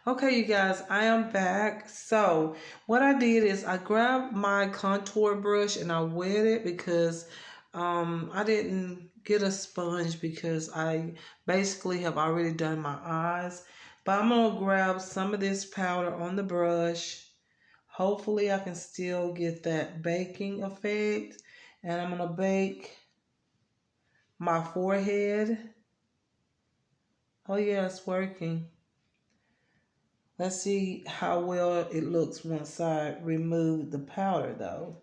Okay, you guys, I am back. So, what I did is I grabbed my contour brush and I wet it because I didn't get a sponge because I basically have already done my eyes. But I'm going to grab some of this powder on the brush. Hopefully, I can still get that baking effect. And I'm going to bake my forehead. Oh, yeah, it's working. Let's see how well it looks once I remove the powder though.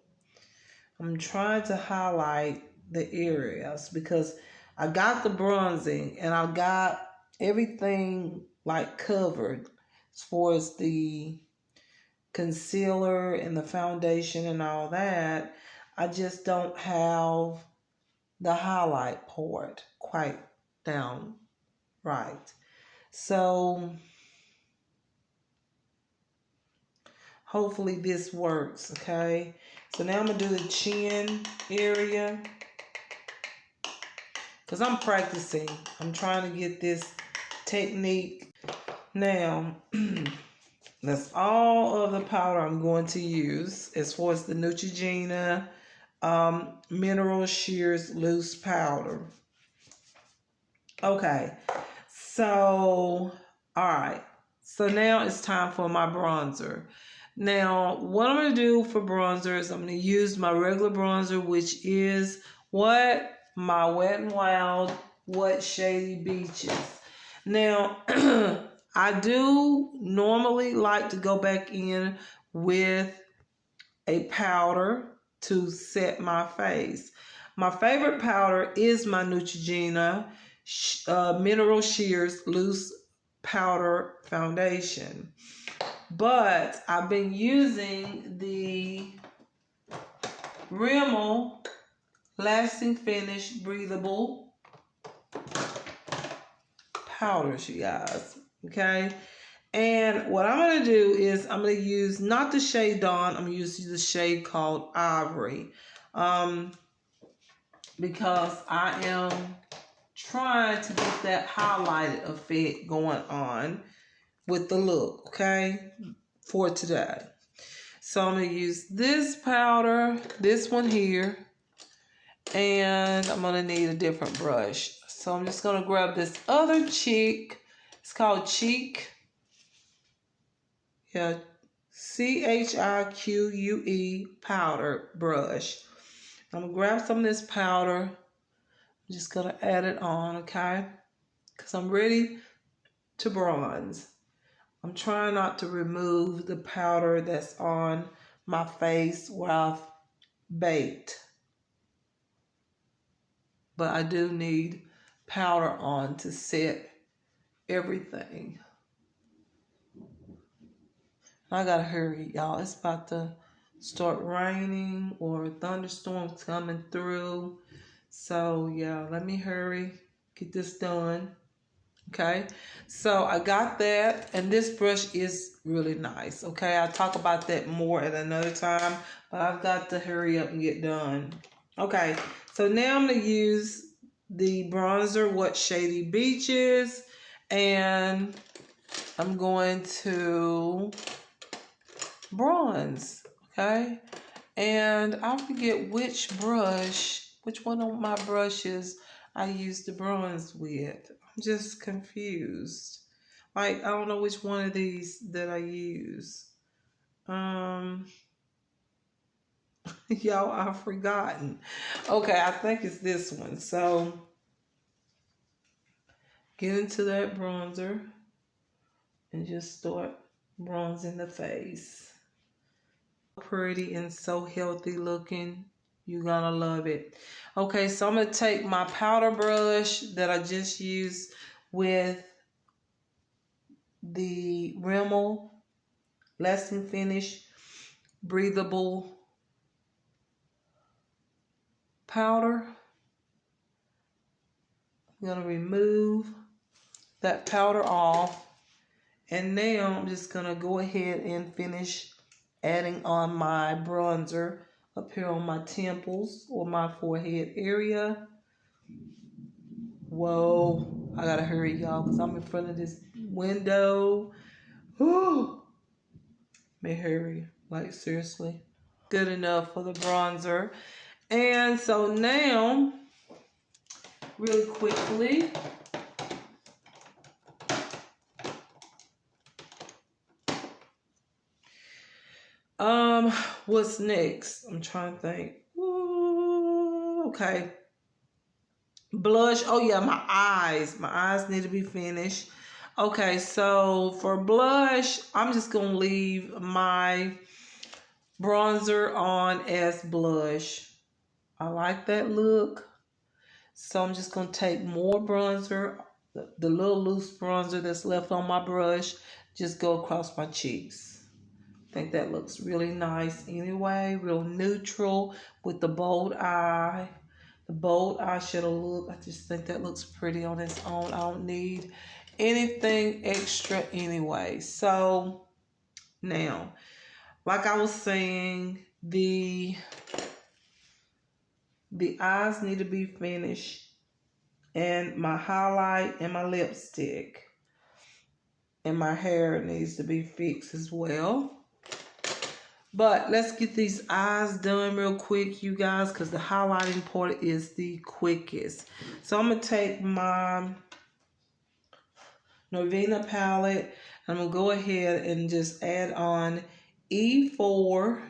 I'm trying to highlight the areas because I got the bronzing and I got everything like covered as far as the concealer and the foundation and all that. I just don't have the highlight part quite down right. So hopefully this works, okay? So now I'm going to do the chin area because I'm practicing. I'm trying to get this technique. Now, that's all of the powder I'm going to use as far as the Neutrogena Mineral Shears Loose Powder. Okay, so, all right. So now it's time for my bronzer. Now, what I'm going to do for bronzer is I'm going to use my regular bronzer, which is what? My Wet n Wild What Shady Beaches. Now, I do normally like to go back in with a powder to set my face. My favorite powder is my Neutrogena Mineral Shears Loose Powder Foundation. But I've been using the Rimmel Lasting Finish Breathable powders, you guys. Okay. And what I'm going to do is I'm going to use not the shade Dawn. I'm going to use the shade called Ivory. Because I am trying to get that highlighted effect going on with the look, okay, for today. So I'm going to use this powder, this one here, and I'm going to need a different brush. So I'm just going to grab this other cheek. It's called Cheek. Yeah, CHIQUE powder brush. I'm going to grab some of this powder. I'm just going to add it on, okay? Because I'm ready to bronze. I'm trying not to remove the powder that's on my face where I've baked. But I do need powder on to set everything. I gotta hurry, y'all. It's about to start raining or thunderstorms coming through. So yeah, let me hurry, get this done. Okay, so I got that, and this brush is really nice. Okay, I'll talk about that more at another time, but I've got to hurry up and get done. Okay, so now I'm going to use the bronzer What Shady Beaches, and I'm going to bronze. Okay, and I forget which one of my brushes I used to bronze with. I'm just confused. Like, I don't know which one of these that I use. Y'all, I've forgotten. Okay, I think it's this one. So, get into that bronzer and just start bronzing the face. Pretty and so healthy looking. You're gonna love it. Okay, so I'm gonna take my powder brush that I just used with the Rimmel Lasting Finish Breathable powder. I'm gonna remove that powder off, and now I'm just gonna go ahead and finish adding on my bronzer up here on my temples or my forehead area. Whoa, I gotta hurry, y'all, because I'm in front of this window. May hurry. Like, seriously. Good enough for the bronzer. And so now, really quickly, what's next? I'm trying to think. Ooh, okay. Blush. Oh yeah, my eyes. My eyes need to be finished. Okay, so for blush, I'm just gonna leave my bronzer on as blush. I like that look. So I'm just gonna take more bronzer, the little loose bronzer that's left on my brush, just go across my cheeks. I think that looks really nice anyway, real neutral with the bold eye. The bold eyeshadow look, I just think that looks pretty on its own. I don't need anything extra anyway. So now, like I was saying, the eyes need to be finished, and my highlight and my lipstick, and my hair needs to be fixed as well. But let's get these eyes done real quick, you guys, because the highlighting part is the quickest. So I'm going to take my Norvina palette, and I'm going to go ahead and just add on E4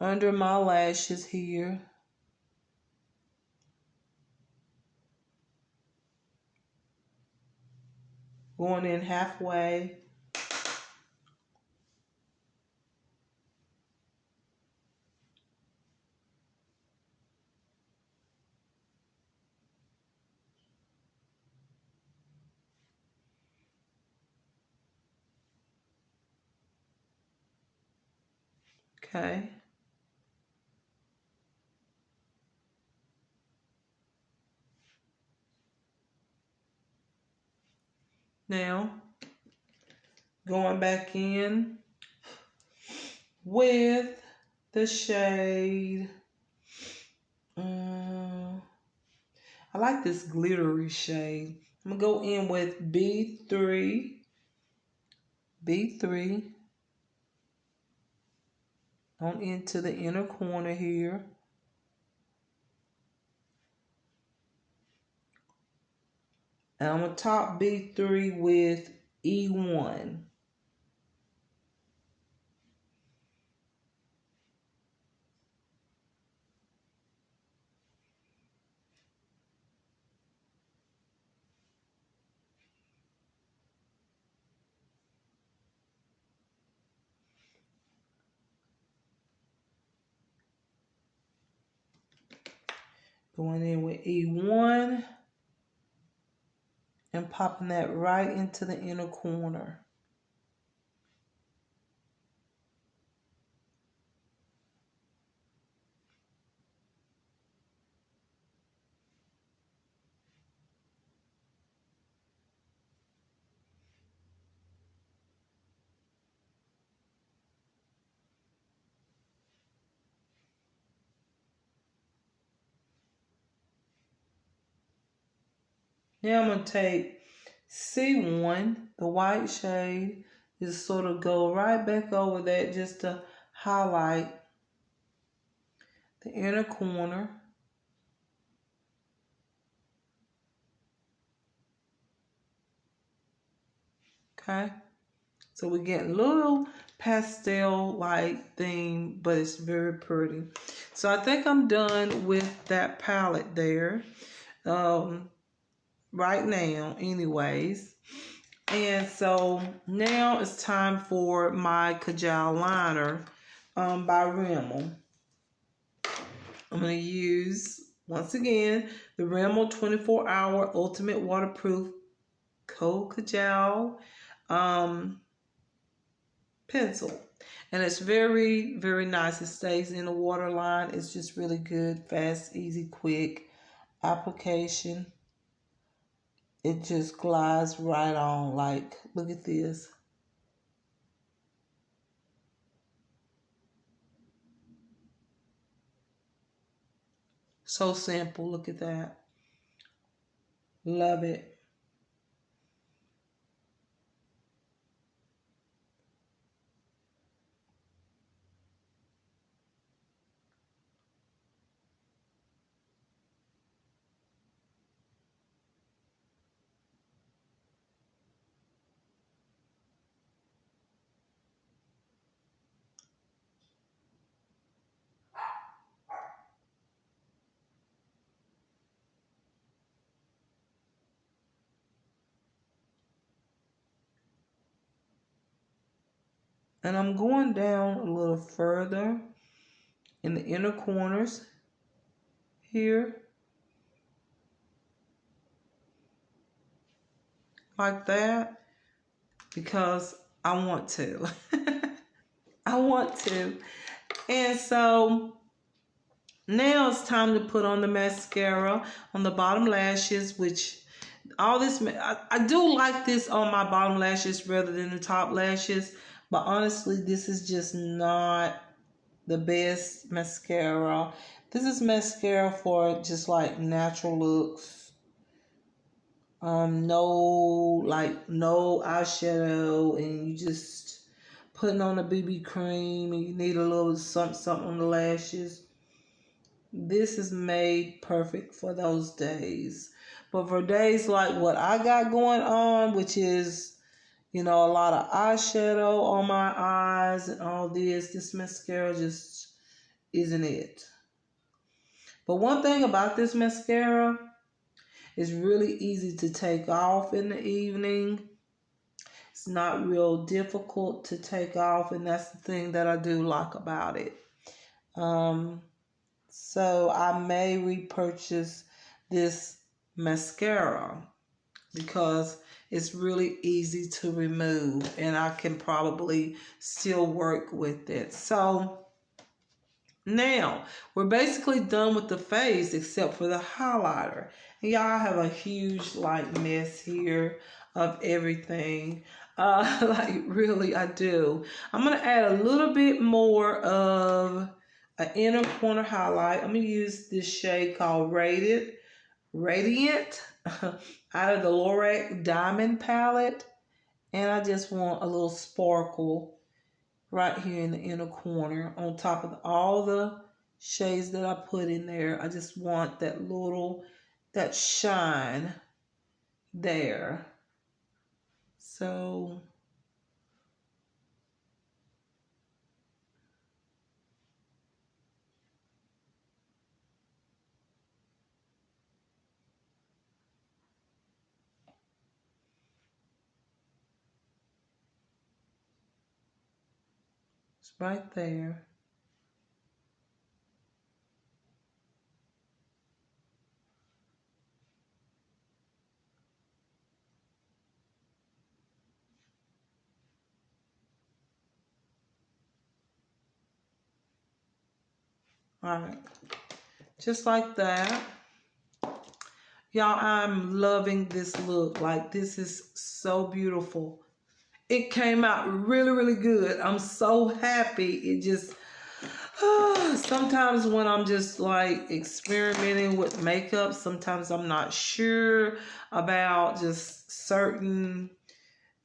under my lashes here. Going in halfway. Okay. Now, going back in with the shade. I like this glittery shade. I'm going to go in with B3. B3. On into the inner corner here. And I'm going to top B3 with E1. Going in with E1 and popping that right into the inner corner. Now I'm going to take C1, the white shade, just sort of go right back over that just to highlight the inner corner. Okay. So we're getting a little pastel-like theme, but it's very pretty. So I think I'm done with that palette there. Right now anyways. And so now it's time for my Kajal liner by Rimmel. I'm going to use, once again, the Rimmel 24-Hour Ultimate Waterproof Kohl Kajal pencil. And it's very, very nice. It stays in the waterline. It's just really good, fast, easy, quick application. It just glides right on. Like, look at this. So simple. Look at that. Love it. And I'm going down a little further in the inner corners here, like that, because I want to. I want to. And so now it's time to put on the mascara on the bottom lashes, which all this, I do like this on my bottom lashes rather than the top lashes, but honestly, this is just not the best mascara. This is mascara for just like natural looks. No eyeshadow, and you just putting on a BB cream and you need a little something on the lashes. This is made perfect for those days. But for days like what I got going on, which is, a lot of eyeshadow on my eyes and all this mascara just isn't it. But one thing about this mascara, it's really easy to take off in the evening. It's not real difficult to take off, and that's the thing that I do like about it. So I may repurchase this mascara because it's really easy to remove and I can probably still work with it. So now we're basically done with the face except for the highlighter. And y'all have a huge mess here of everything. Really, I do. I'm going to add a little bit more of an inner corner highlight. I'm going to use this shade called Radiant out of the Lorac Diamond palette. And I just want a little sparkle right here in the inner corner on top of all the shades that I put in there. I just want that shine there. So it's right there. All right. Just like that. Y'all, I'm loving this look. This is so beautiful. It came out really, really good. I'm so happy. It just, sometimes when I'm just experimenting with makeup, sometimes I'm not sure about just certain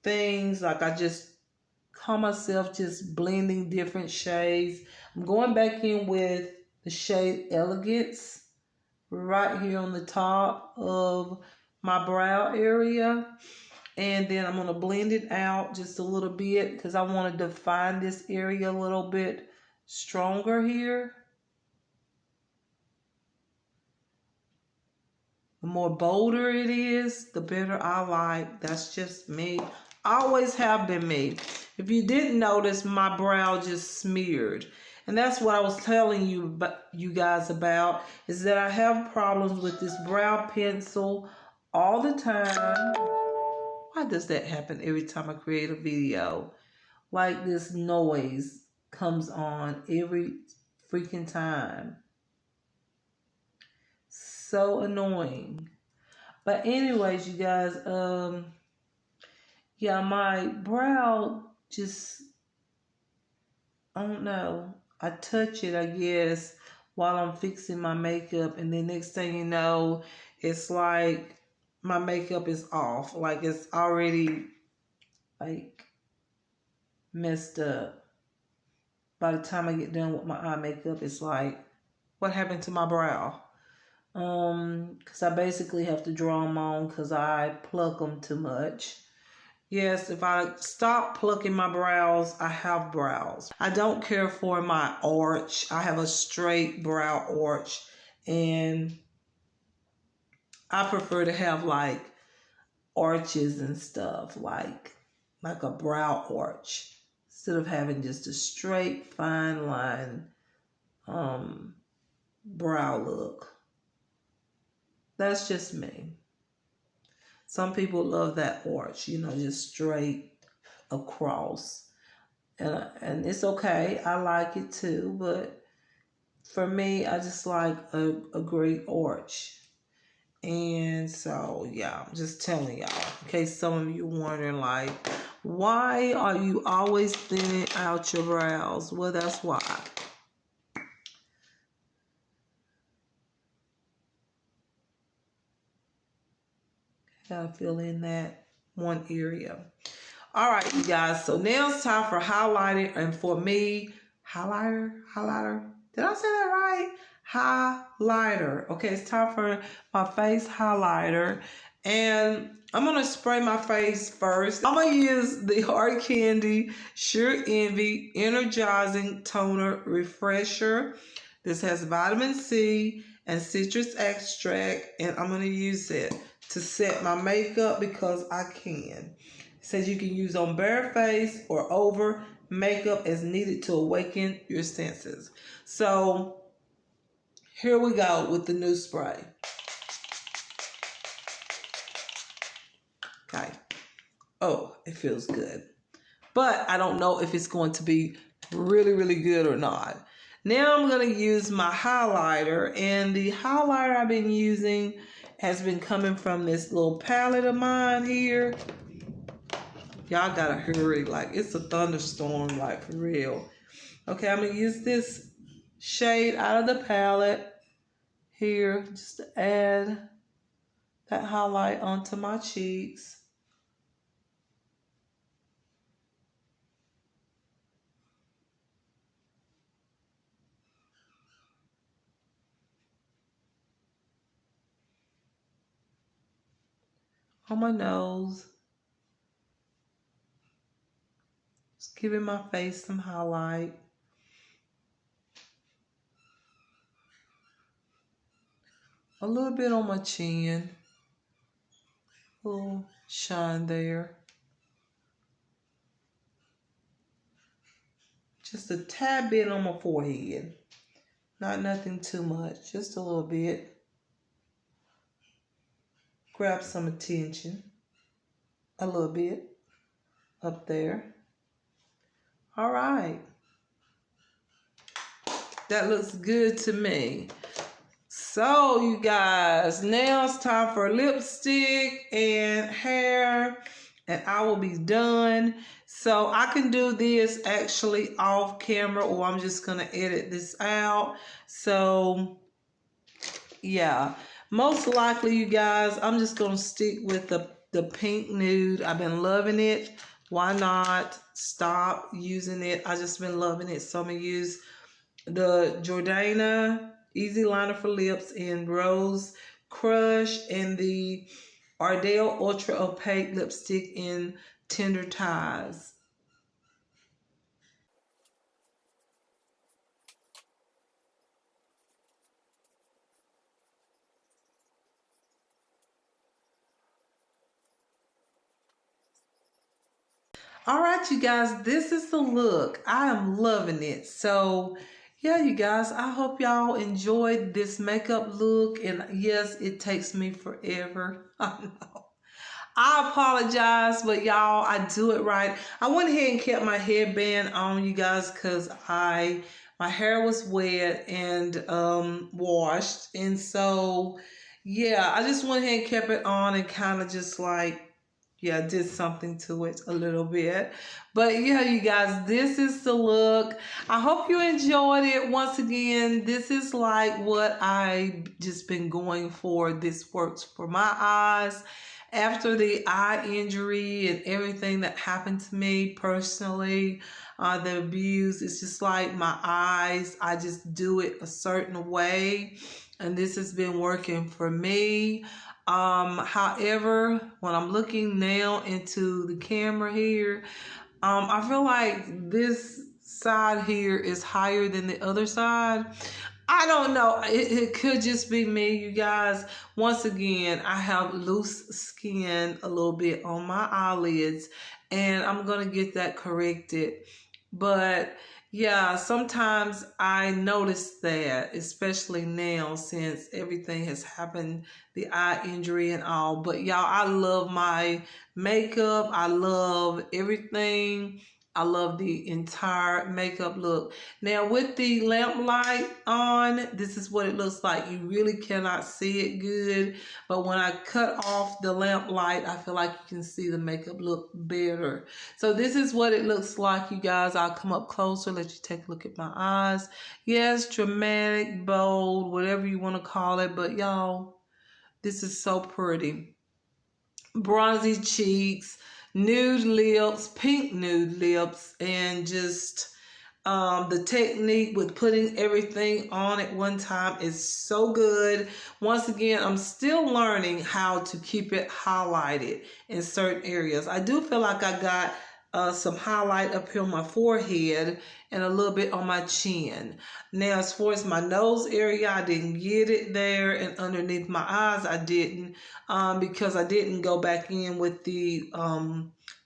things. I just call myself just blending different shades. I'm going back in with the shade Elegance right here on the top of my brow area. And then I'm going to blend it out just a little bit because I want to define this area a little bit stronger here. The more bolder it is, the better I like. That's just me. Always have been me. If you didn't notice, my brow just smeared. And that's what I was telling you guys about, is that I have problems with this brow pencil all the time. Why does that happen every time I create a video? This noise comes on every freaking time. So annoying. But anyways, you guys, yeah, my brow just, I don't know. I touch it, I guess, while I'm fixing my makeup, and then next thing you know, it's like my makeup is off. It's already messed up. By the time I get done with my eye makeup, it's like, what happened to my brow? Because I basically have to draw them on because I pluck them too much. Yes, if I stop plucking my brows, I have brows. I don't care for my arch. I have a straight brow arch, and I prefer to have arches and stuff, like a brow arch. instead of having just a straight fine line brow look. That's just me. Some people love that arch, you know, just straight across. And it's okay. I like it too, but for me, I just like a great arch. And so, yeah, I'm just telling y'all, in case some of you wondering, like, why are you always thinning out your brows? Well, that's why. Gotta fill in that one area. All right, you guys. So now it's time for highlighting, and for me, highlighter. Did I say that right? Highlighter. Okay, it's time for my face highlighter, and I'm gonna spray my face first. I'm gonna use the Hard Candy Sure Envy Energizing Toner Refresher. This has vitamin C and citrus extract, and I'm gonna use it to set my makeup because I can. It says you can use on bare face or over makeup as needed to awaken your senses. So here we go with the new spray. Okay. Oh, it feels good. But I don't know if it's going to be really, really good or not. Now I'm going to use my highlighter, and the highlighter I've been using has been coming from this little palette of mine here. Y'all gotta hurry, like it's a thunderstorm, like for real. Okay, I'm gonna use this shade out of the palette here just to add that highlight onto my cheeks. On my nose. Just giving my face some highlight. A little bit on my chin. A little shine there. Just a tad bit on my forehead. Not nothing too much, just a little bit. Grab some attention. A little bit up there. All right. That looks good to me. So you guys, now it's time for lipstick and hair, and I will be done. So I can do this actually off camera, or I'm just gonna edit this out. So yeah, most likely you guys, I'm just gonna stick with the pink nude. I've been loving it. Why not stop using it? I just been loving it. So I'm gonna use the Jordana Easy Liner for Lips in Rose Crush, and the Ardell Ultra Opaque Lipstick in Tender Ties. All right, you guys, this is the look. I am loving it. So yeah, you guys, I hope y'all enjoyed this makeup look. And yes, it takes me forever. I know. I apologize, but y'all, I do it right. I went ahead and kept my headband on, you guys, because my hair was wet and washed. And so yeah, I just went ahead and kept it on and kind of just like, yeah, did something to it a little bit. But yeah, you guys, this is the look. I hope you enjoyed it. Once again, this is like what I just been going for. This works for my eyes. After the eye injury and everything that happened to me personally, the abuse, it's just like my eyes, I just do it a certain way. And this has been working for me. However, when I'm looking now into the camera here, I feel like this side here is higher than the other side. I don't know. It could just be me, you guys. Once again, I have loose skin a little bit on my eyelids, and I'm going to get that corrected. But yeah, sometimes I notice that, especially now since everything has happened, the eye injury and all. But y'all, I love my makeup. I love everything. I love the entire makeup look. Now with the lamp light on, this is what it looks like. You really cannot see it good. But when I cut off the lamp light, I feel like you can see the makeup look better. So this is what it looks like, you guys. I'll come up closer, let you take a look at my eyes. Yes, dramatic, bold, whatever you want to call it. But y'all, this is so pretty. Bronzy cheeks, nude lips, pink nude lips, and just the technique with putting everything on at one time is so good. Once again, I'm still learning how to keep it highlighted in certain areas. I do feel like I got some highlight up here on my forehead and a little bit on my chin. Now, as far as my nose area, I didn't get it there, and underneath my eyes, I didn't, because I didn't go back in with the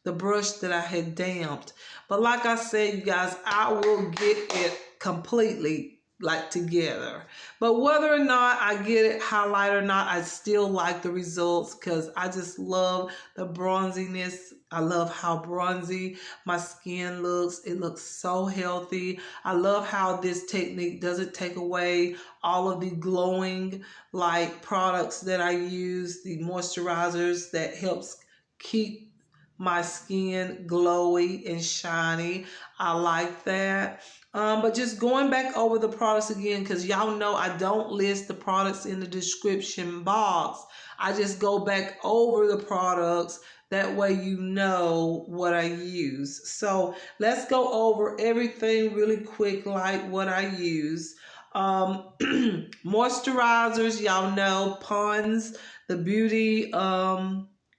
brush that I had damped. But like I said, you guys, I will get it completely like together. But whether or not I get it highlight or not, I still like the results because I just love the bronziness. I love how bronzy my skin looks. It looks so healthy. I love how this technique doesn't take away all of the glowing like products that I use, the moisturizers that helps keep my skin glowy and shiny. I like that. But just going back over the products again, because y'all know I don't list the products in the description box. I just go back over the products. That way you know what I use. So let's go over everything really quick, like what I use. Moisturizers, y'all know Pond's the beauty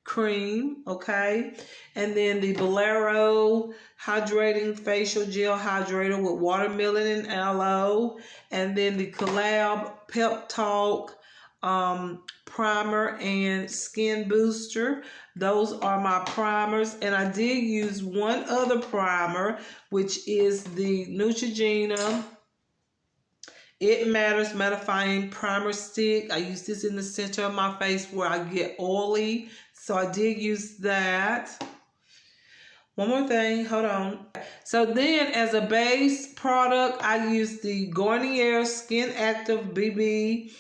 cream, okay? And then the Bolero hydrating facial gel hydrator with watermelon and aloe. And then the Collab Pep Talk primer and skin booster. Those are my primers. And I did use one other primer, which is the Neutrogena It Matters Mattifying Primer Stick. I use this in the center of my face where I get oily. So I did use that. One more thing, hold on. So then as a base product, I use the Garnier Skin Active BB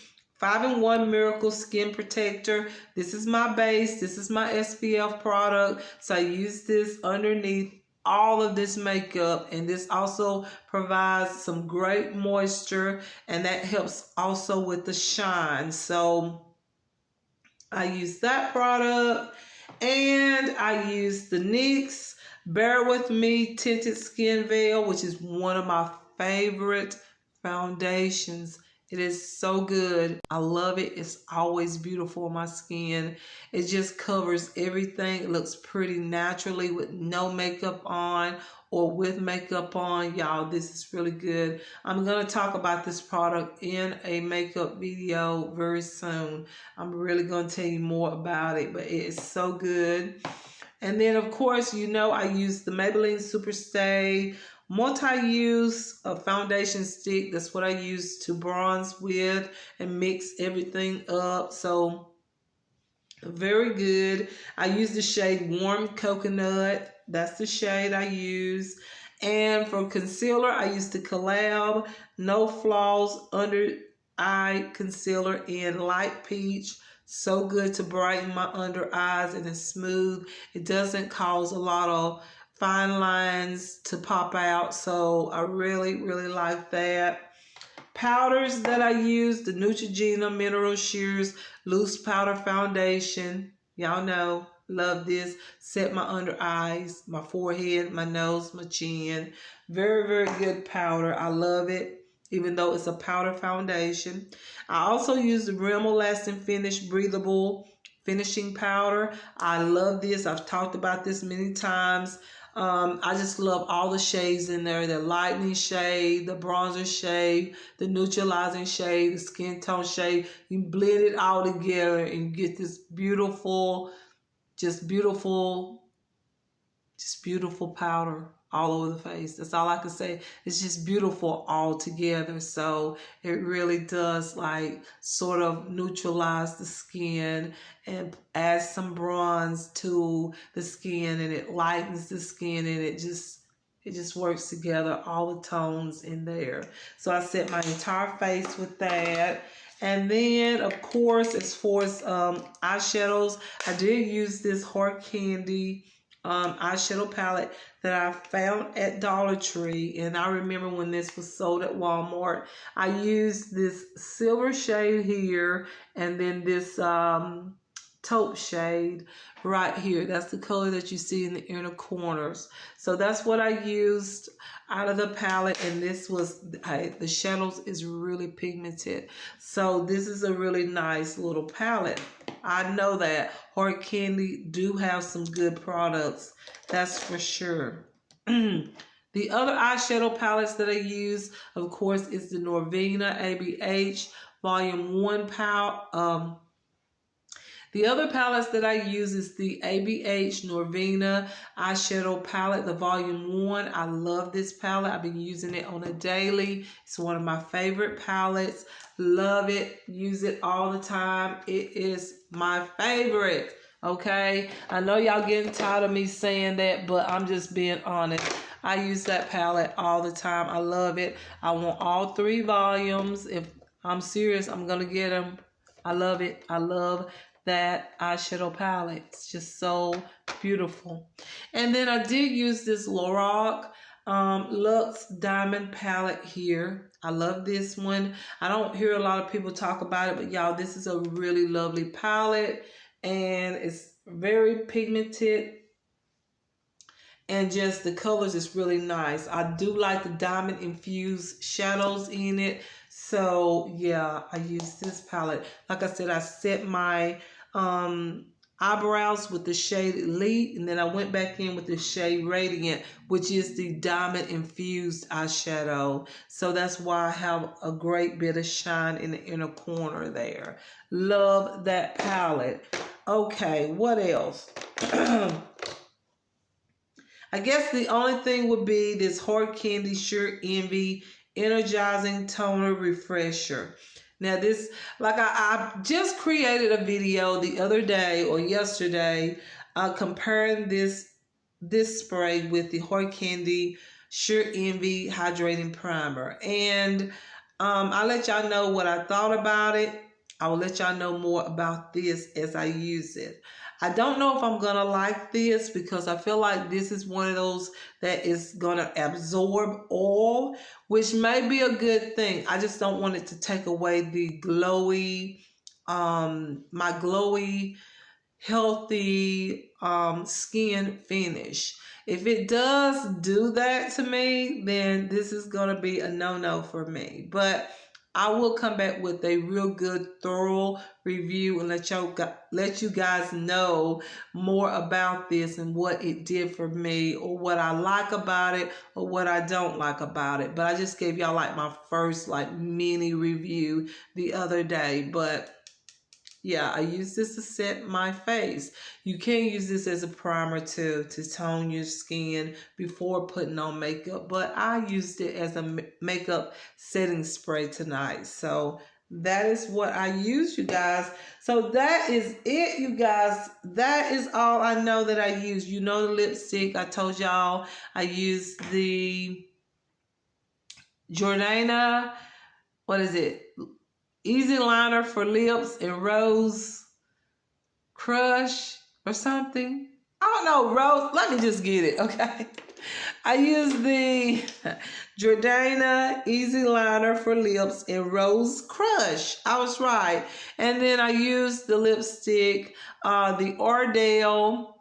5-in-1 Miracle Skin Protector. This is my base. This is my SPF product. So I use this underneath all of this makeup, and this also provides some great moisture, and that helps also with the shine. So I use that product, and I use the NYX Bear With Me Tinted Skin Veil, which is one of my favorite foundations. It is so good. I love it. It's always beautiful on my skin. It just covers everything. It looks pretty naturally with no makeup on or with makeup on. Y'all, this is really good. I'm going to talk about this product in a makeup video very soon. I'm really going to tell you more about it, but it is so good. And then, of course, you know I use the Maybelline Superstay multi-use foundation stick. That's what I use to bronze with and mix everything up. So very good. I use the shade Warm Coconut. That's the shade I use. And for concealer, I use the Collab No Flaws Under Eye Concealer in Light Peach. So good to brighten my under eyes, and it's smooth. It doesn't cause a lot of fine lines to pop out. So I really, really like that. Powders that I use, the Neutrogena Mineral Shears Loose Powder Foundation. Y'all know, love this. Set my under eyes, my forehead, my nose, my chin. Very, very good powder. I love it, even though it's a powder foundation. I also use the Rimmel Lasting Finish Breathable Finishing Powder. I love this. I've talked about this many times. I just love all the shades in there. The lightening shade, the bronzer shade, the neutralizing shade, the skin tone shade. You blend it all together and get this beautiful, just beautiful Just beautiful powder all over the face. That's all I can say. It's just beautiful all together. So it really does like sort of neutralize the skin and add some bronze to the skin, and it lightens the skin, and it just works together, all the tones in there. So I set my entire face with that. And then, of course, as far as eyeshadows, I did use this Hard Candy eyeshadow palette that I found at Dollar Tree. And I remember when this was sold at Walmart, I used this silver shade here and then this taupe shade right here. That's the color that you see in the inner corners. So that's what I used out of the palette, and this was the shadows is really pigmented. So this is a really nice little palette. I know that Hard Candy do have some good products, that's for sure. The other eyeshadow palettes that I use, of course, is the Norvina ABH Volume 1 palette. The other palettes that I use is the ABH Norvina eyeshadow palette, the volume 1. I love this palette. I've been using it on a daily. It's one of my favorite palettes. Love it. Use it all the time. It is my favorite. Okay? I know y'all getting tired of me saying that, but I'm just being honest. I use that palette all the time. I love it. I want all 3 volumes. If I'm serious, I'm going to get them. I love it. I love that eyeshadow palette. It's just so beautiful. And then I did use this Lorac Luxe Diamond palette here. I love this one. I don't hear a lot of people talk about it, but y'all, this is a really lovely palette, and it's very pigmented, and just the colors is really nice. I do like the diamond infused shadows in it. So yeah, I use this palette. Like I said, I set my eyebrows with the shade Elite, and then I went back in with the shade Radiant, which is the diamond infused eyeshadow. So that's why I have a great bit of shine in the inner corner there. Love that palette. Okay, what else? I guess the only thing would be this Hard Candy Sheer Envy Energizing Toner Refresher. Now this, like I just created a video the other day or yesterday comparing this spray with the Hard Candy Sheer Envy Hydrating Primer. And I'll let y'all know what I thought about it. I will let y'all know more about this as I use it. I don't know if I'm going to like this because I feel like this is one of those that is going to absorb oil, which may be a good thing. I just don't want it to take away the glowy, my glowy, healthy skin finish. If it does do that to me, then this is going to be a no-no for me. But I will come back with a real good, thorough review and let you guys know more about this and what it did for me, or what I like about it, or what I don't like about it. But I just gave y'all like my first like mini review the other day. But yeah, I use this to set my face. You can use this as a primer to tone your skin before putting on makeup, but I used it as a makeup setting spray tonight. So that is what I use, you guys. So that is it, you guys. That is all I know that I use. You know the lipstick. I told y'all I used the Jordana, what is it? Easy Liner for Lips and Rose Crush or something. I don't know, Rose. Let me just get it, okay? I use the Jordana Easy Liner for Lips in Rose Crush. I was right. And then I used the lipstick, the Ardell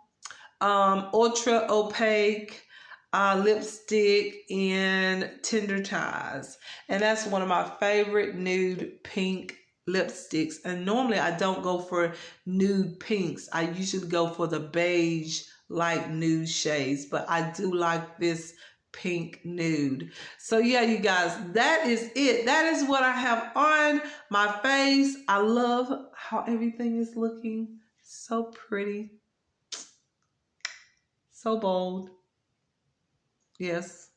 Ultra Opaque lipstick in Tender Ties. And that's one of my favorite nude pink lipsticks. And normally I don't go for nude pinks. I usually go for the beige light nude shades, but I do like this pink nude. So yeah, you guys, that is it. That is what I have on my face. I love how everything is looking so pretty. So bold. Yes.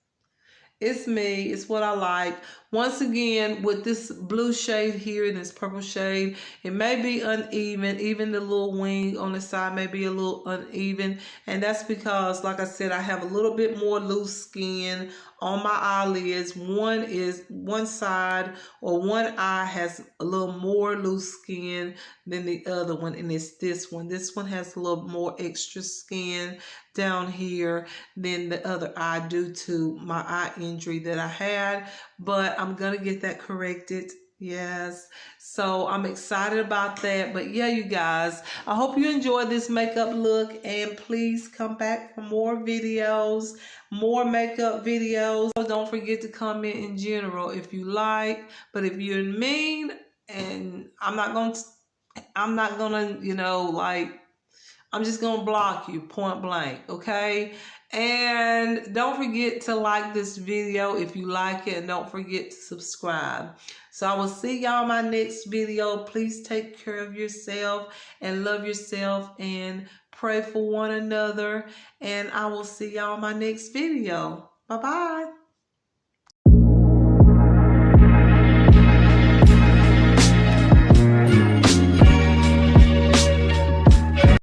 It's me. It's what I like. Once again, with this blue shade here and this purple shade, it may be uneven. Even the little wing on the side may be a little uneven. And that's because, like I said, I have a little bit more loose skin on my eyelids. One side or one eye has a little more loose skin than the other one, and it's this one. This one has a little more extra skin down here than the other eye due to my eye injury that I had, but I'm gonna get that corrected. Yes, so I'm excited about that. But yeah, you guys, I hope you enjoyed this makeup look, and please come back for more videos, more makeup videos. Don't forget to comment in general if you like, but if you're mean, and I'm not gonna, like, I'm just going to block you point blank, okay? And don't forget to like this video if you like it, and don't forget to subscribe. So I will see y'all in my next video. Please take care of yourself and love yourself and pray for one another. And I will see y'all in my next video. Bye-bye.